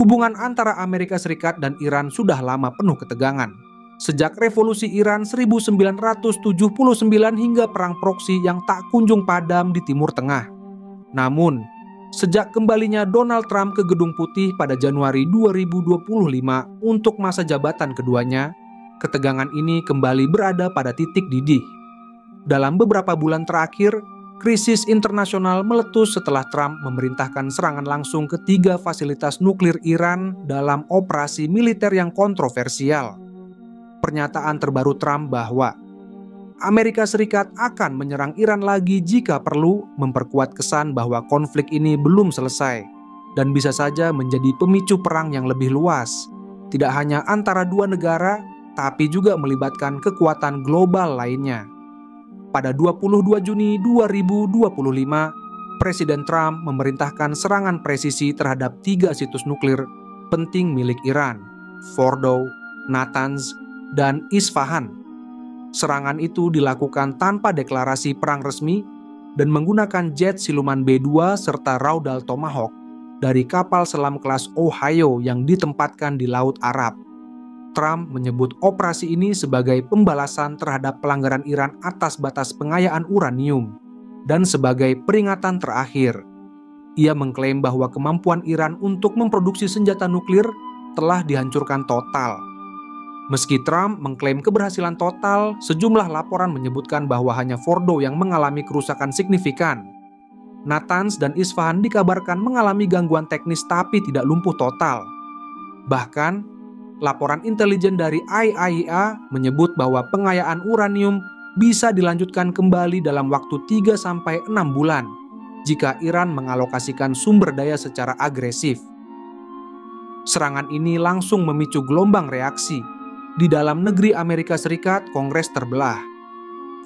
Hubungan antara Amerika Serikat dan Iran sudah lama penuh ketegangan. Sejak revolusi Iran 1979 hingga perang proksi yang tak kunjung padam di Timur Tengah. Namun, sejak kembalinya Donald Trump ke Gedung Putih pada Januari 2025 untuk masa jabatan keduanya, ketegangan ini kembali berada pada titik didih. Dalam beberapa bulan terakhir, krisis internasional meletus setelah Trump memerintahkan serangan langsung ke 3 fasilitas nuklir Iran dalam operasi militer yang kontroversial. Pernyataan terbaru Trump bahwa Amerika Serikat akan menyerang Iran lagi jika perlu memperkuat kesan bahwa konflik ini belum selesai dan bisa saja menjadi pemicu perang yang lebih luas, tidak hanya antara dua negara, tapi juga melibatkan kekuatan global lainnya. Pada 22 Juni 2025, Presiden Trump memerintahkan serangan presisi terhadap 3 situs nuklir penting milik Iran, Fordow, Natanz, dan Isfahan. Serangan itu dilakukan tanpa deklarasi perang resmi dan menggunakan jet siluman B-2 serta raudal Tomahawk dari kapal selam kelas Ohio yang ditempatkan di Laut Arab. Trump menyebut operasi ini sebagai pembalasan terhadap pelanggaran Iran atas batas pengayaan uranium dan sebagai peringatan terakhir. Ia mengklaim bahwa kemampuan Iran untuk memproduksi senjata nuklir telah dihancurkan total. Meski Trump mengklaim keberhasilan total, sejumlah laporan menyebutkan bahwa hanya Fordow yang mengalami kerusakan signifikan. Natanz dan Isfahan dikabarkan mengalami gangguan teknis tapi tidak lumpuh total. Bahkan, laporan intelijen dari IAEA menyebut bahwa pengayaan uranium bisa dilanjutkan kembali dalam waktu 3-6 bulan jika Iran mengalokasikan sumber daya secara agresif. Serangan ini langsung memicu gelombang reaksi. Di dalam negeri Amerika Serikat, Kongres terbelah.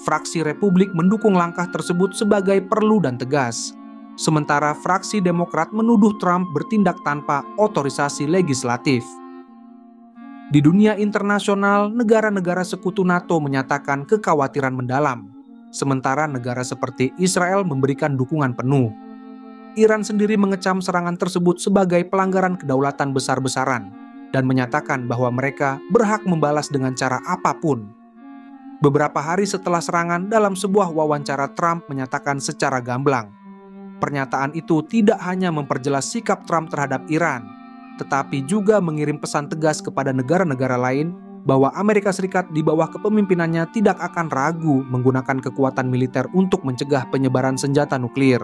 Fraksi Republik mendukung langkah tersebut sebagai perlu dan tegas, sementara fraksi Demokrat menuduh Trump bertindak tanpa otorisasi legislatif. Di dunia internasional, negara-negara sekutu NATO menyatakan kekhawatiran mendalam, sementara negara seperti Israel memberikan dukungan penuh. Iran sendiri mengecam serangan tersebut sebagai pelanggaran kedaulatan besar-besaran dan menyatakan bahwa mereka berhak membalas dengan cara apapun. Beberapa hari setelah serangan, dalam sebuah wawancara Trump menyatakan secara gamblang, pernyataan itu tidak hanya memperjelas sikap Trump terhadap Iran, tetapi juga mengirim pesan tegas kepada negara-negara lain bahwa Amerika Serikat di bawah kepemimpinannya tidak akan ragu menggunakan kekuatan militer untuk mencegah penyebaran senjata nuklir.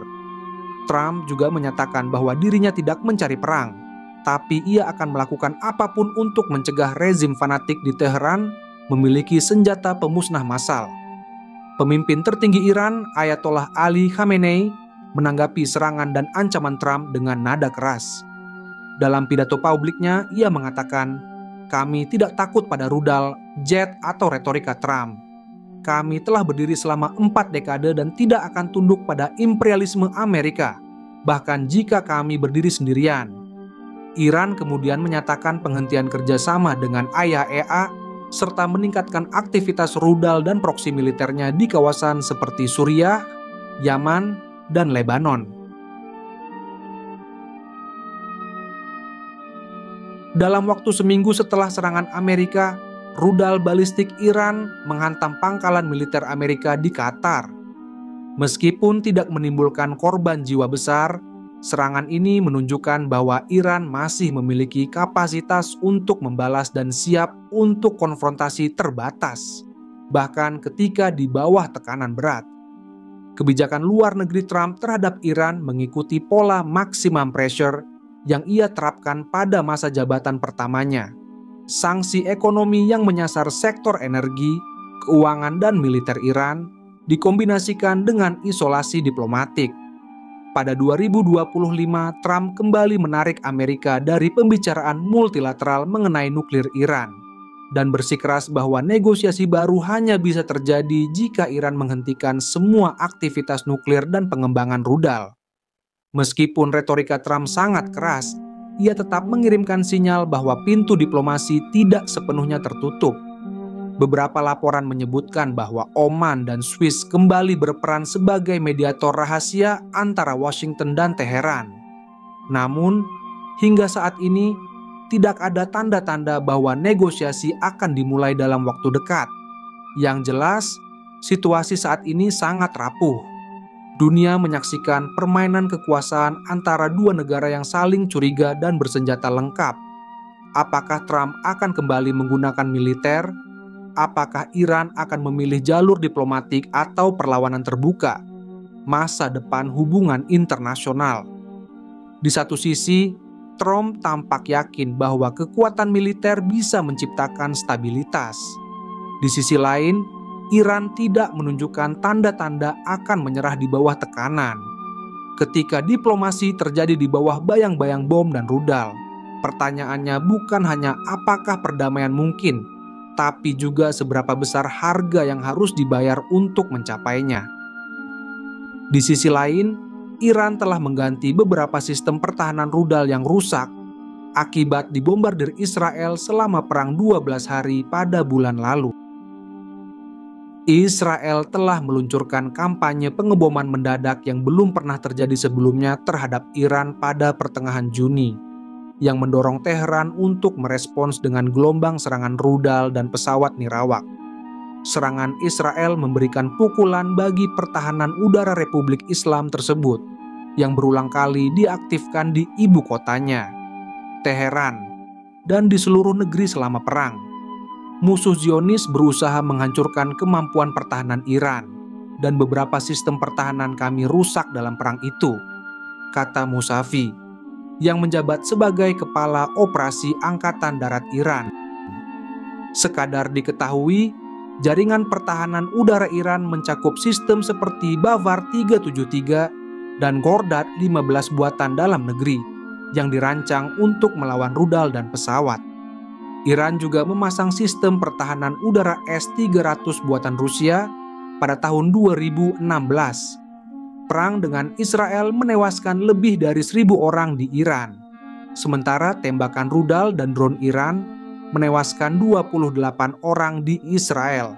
Trump juga menyatakan bahwa dirinya tidak mencari perang, tapi ia akan melakukan apapun untuk mencegah rezim fanatik di Teheran memiliki senjata pemusnah massal. Pemimpin tertinggi Iran, Ayatollah Ali Khamenei, menanggapi serangan dan ancaman Trump dengan nada keras. Dalam pidato publiknya, ia mengatakan, "Kami tidak takut pada rudal, jet, atau retorika Trump. Kami telah berdiri selama 4 dekade dan tidak akan tunduk pada imperialisme Amerika, bahkan jika kami berdiri sendirian." Iran kemudian menyatakan penghentian kerjasama dengan IAEA serta meningkatkan aktivitas rudal dan proksi militernya di kawasan seperti Suriah, Yaman, dan Lebanon. Dalam waktu seminggu setelah serangan Amerika, rudal balistik Iran menghantam pangkalan militer Amerika di Qatar. Meskipun tidak menimbulkan korban jiwa besar, serangan ini menunjukkan bahwa Iran masih memiliki kapasitas untuk membalas dan siap untuk konfrontasi terbatas, bahkan ketika di bawah tekanan berat. Kebijakan luar negeri Trump terhadap Iran mengikuti pola maximum pressure yang ia terapkan pada masa jabatan pertamanya. Sanksi ekonomi yang menyasar sektor energi, keuangan, dan militer Iran dikombinasikan dengan isolasi diplomatik. Pada 2025, Trump kembali menarik Amerika dari pembicaraan multilateral mengenai nuklir Iran dan bersikeras bahwa negosiasi baru hanya bisa terjadi jika Iran menghentikan semua aktivitas nuklir dan pengembangan rudal. Meskipun retorika Trump sangat keras, ia tetap mengirimkan sinyal bahwa pintu diplomasi tidak sepenuhnya tertutup. Beberapa laporan menyebutkan bahwa Oman dan Swiss kembali berperan sebagai mediator rahasia antara Washington dan Teheran. Namun, hingga saat ini tidak ada tanda-tanda bahwa negosiasi akan dimulai dalam waktu dekat. Yang jelas, situasi saat ini sangat rapuh. Dunia menyaksikan permainan kekuasaan antara dua negara yang saling curiga dan bersenjata lengkap. Apakah Trump akan kembali menggunakan militer? Apakah Iran akan memilih jalur diplomatik atau perlawanan terbuka? Masa depan hubungan internasional. Di satu sisi, Trump tampak yakin bahwa kekuatan militer bisa menciptakan stabilitas. Di sisi lain, Iran tidak menunjukkan tanda-tanda akan menyerah di bawah tekanan. Ketika diplomasi terjadi di bawah bayang-bayang bom dan rudal, pertanyaannya bukan hanya apakah perdamaian mungkin, tapi juga seberapa besar harga yang harus dibayar untuk mencapainya. Di sisi lain, Iran telah mengganti beberapa sistem pertahanan rudal yang rusak akibat dibombardir Israel selama perang 12 hari pada bulan lalu. Israel telah meluncurkan kampanye pengeboman mendadak yang belum pernah terjadi sebelumnya terhadap Iran pada pertengahan Juni, yang mendorong Teheran untuk merespons dengan gelombang serangan rudal dan pesawat nirawak. Serangan Israel memberikan pukulan bagi pertahanan udara Republik Islam tersebut yang berulang kali diaktifkan di ibu kotanya, Teheran, dan di seluruh negeri selama perang. Musuh Zionis berusaha menghancurkan kemampuan pertahanan Iran, dan beberapa sistem pertahanan kami rusak dalam perang itu, kata Musavi, yang menjabat sebagai Kepala Operasi Angkatan Darat Iran. Sekadar diketahui, jaringan pertahanan udara Iran mencakup sistem seperti Bavar 373 dan Gordad 15 buatan dalam negeri yang dirancang untuk melawan rudal dan pesawat. Iran juga memasang sistem pertahanan udara S-300 buatan Rusia pada tahun 2016. Perang dengan Israel menewaskan lebih dari 1.000 orang di Iran, sementara tembakan rudal dan drone Iran menewaskan 28 orang di Israel,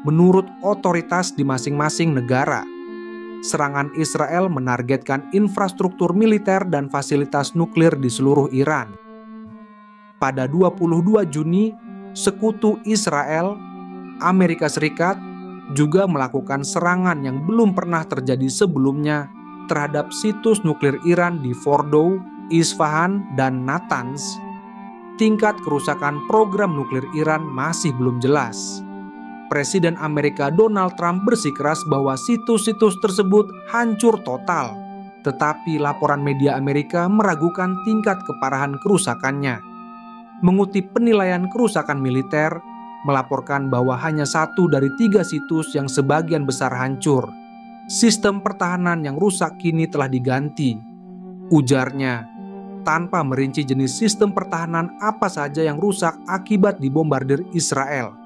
menurut otoritas di masing-masing negara. Serangan Israel menargetkan infrastruktur militer dan fasilitas nuklir di seluruh Iran. Pada 22 Juni, sekutu Israel, Amerika Serikat, juga melakukan serangan yang belum pernah terjadi sebelumnya terhadap situs nuklir Iran di Fordow, Isfahan, dan Natanz. Tingkat kerusakan program nuklir Iran masih belum jelas. Presiden Amerika Donald Trump bersikeras bahwa situs-situs tersebut hancur total, tetapi laporan media Amerika meragukan tingkat keparahan kerusakannya. Mengutip penilaian kerusakan militer, melaporkan bahwa hanya 1 dari 3 situs yang sebagian besar hancur. Sistem pertahanan yang rusak kini telah diganti, ujarnya, tanpa merinci jenis sistem pertahanan apa saja yang rusak akibat dibombardir Israel.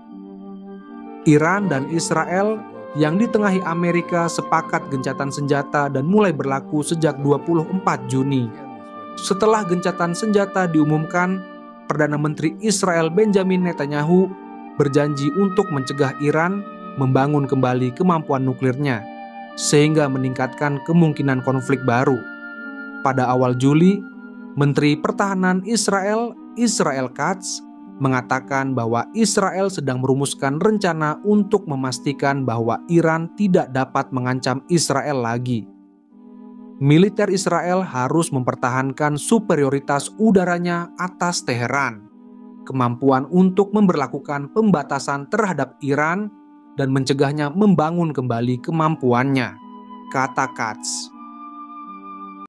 Iran dan Israel yang ditengahi Amerika sepakat gencatan senjata dan mulai berlaku sejak 24 Juni. Setelah gencatan senjata diumumkan, Perdana Menteri Israel Benjamin Netanyahu berjanji untuk mencegah Iran membangun kembali kemampuan nuklirnya, sehingga meningkatkan kemungkinan konflik baru. Pada awal Juli, Menteri Pertahanan Israel, Israel Katz, mengatakan bahwa Israel sedang merumuskan rencana untuk memastikan bahwa Iran tidak dapat mengancam Israel lagi. Militer Israel harus mempertahankan superioritas udaranya atas Teheran, kemampuan untuk memberlakukan pembatasan terhadap Iran, dan mencegahnya membangun kembali kemampuannya, kata Katz.